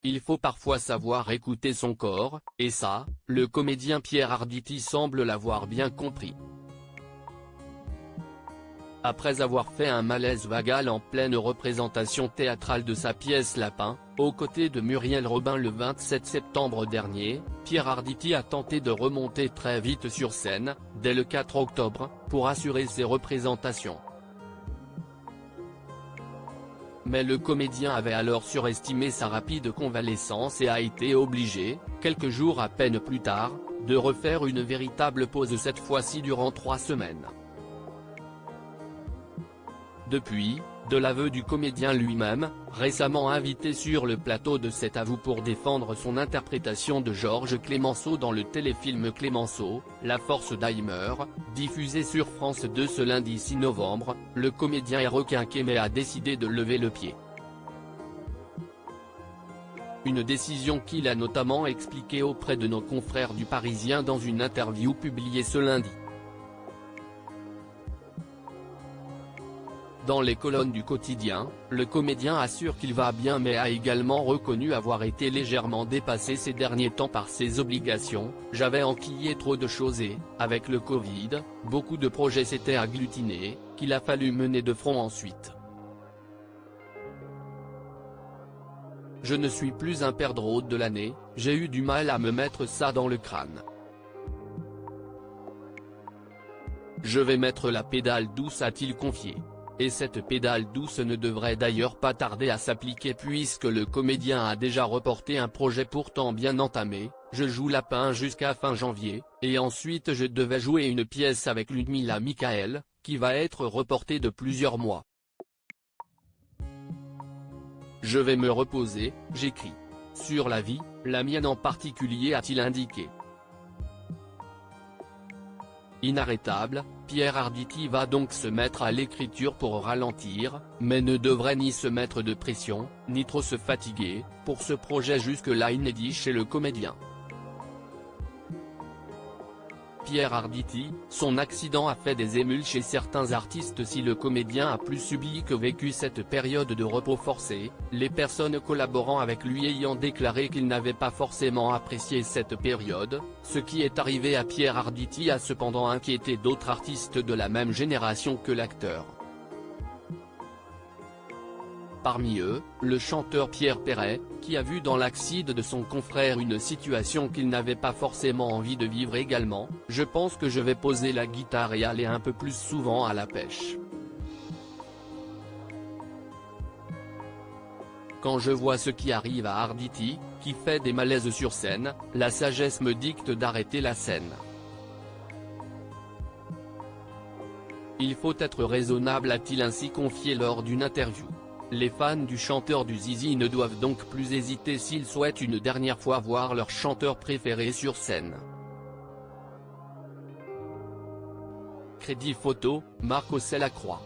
il faut parfois savoir écouter son corps, et ça, le comédien Pierre Arditi semble l'avoir bien compris. Après avoir fait un malaise vagal en pleine représentation théâtrale de sa pièce Lapin, aux côtés de Muriel Robin le 27 septembre dernier, Pierre Arditi a tenté de remonter très vite sur scène, dès le 4 octobre, pour assurer ses représentations. Mais le comédien avait alors surestimé sa rapide convalescence et a été obligé, quelques jours à peine plus tard, de refaire une véritable pause cette fois-ci durant 3 semaines. Depuis, de l'aveu du comédien lui-même, récemment invité sur le plateau de C'est à vous pour défendre son interprétation de Georges Clemenceau dans le téléfilm Clemenceau, La force d'Heimer, diffusé sur France 2 ce lundi 6 novembre, le comédien est requinqué mais a décidé de lever le pied. Une décision qu'il a notamment expliquée auprès de nos confrères du Parisien dans une interview publiée ce lundi. Dans les colonnes du quotidien, le comédien assure qu'il va bien mais a également reconnu avoir été légèrement dépassé ces derniers temps par ses obligations. J'avais enquillé trop de choses et, avec le Covid, beaucoup de projets s'étaient agglutinés, qu'il a fallu mener de front ensuite. Je ne suis plus un perdreau haute de l'année, j'ai eu du mal à me mettre ça dans le crâne. Je vais mettre la pédale douce, a-t-il confié. Et cette pédale douce ne devrait d'ailleurs pas tarder à s'appliquer puisque le comédien a déjà reporté un projet pourtant bien entamé. Je joue Lapin jusqu'à fin janvier, et ensuite je devais jouer une pièce avec Ludmilla Michael, qui va être reportée de plusieurs mois. Je vais me reposer, j'écris. Sur la vie, la mienne en particulier, a-t-il indiqué. Inarrêtable, Pierre Arditi va donc se mettre à l'écriture pour ralentir, mais ne devrait ni se mettre de pression, ni trop se fatiguer, pour ce projet jusque-là inédit chez le comédien. Pierre Arditi, son accident a fait des émules chez certains artistes. Si le comédien a plus subi que vécu cette période de repos forcé, les personnes collaborant avec lui ayant déclaré qu'ils n'avaient pas forcément apprécié cette période. Ce qui est arrivé à Pierre Arditi a cependant inquiété d'autres artistes de la même génération que l'acteur. Parmi eux, le chanteur Pierre Perret, qui a vu dans l'accident de son confrère une situation qu'il n'avait pas forcément envie de vivre également. Je pense que je vais poser la guitare et aller un peu plus souvent à la pêche. Quand je vois ce qui arrive à Arditi, qui fait des malaises sur scène, la sagesse me dicte d'arrêter la scène. Il faut être raisonnable, a-t-il ainsi confié lors d'une interview. Les fans du chanteur du Zizi ne doivent donc plus hésiter s'ils souhaitent une dernière fois voir leur chanteur préféré sur scène. Crédit photo, Marc Ossel-Lacroix.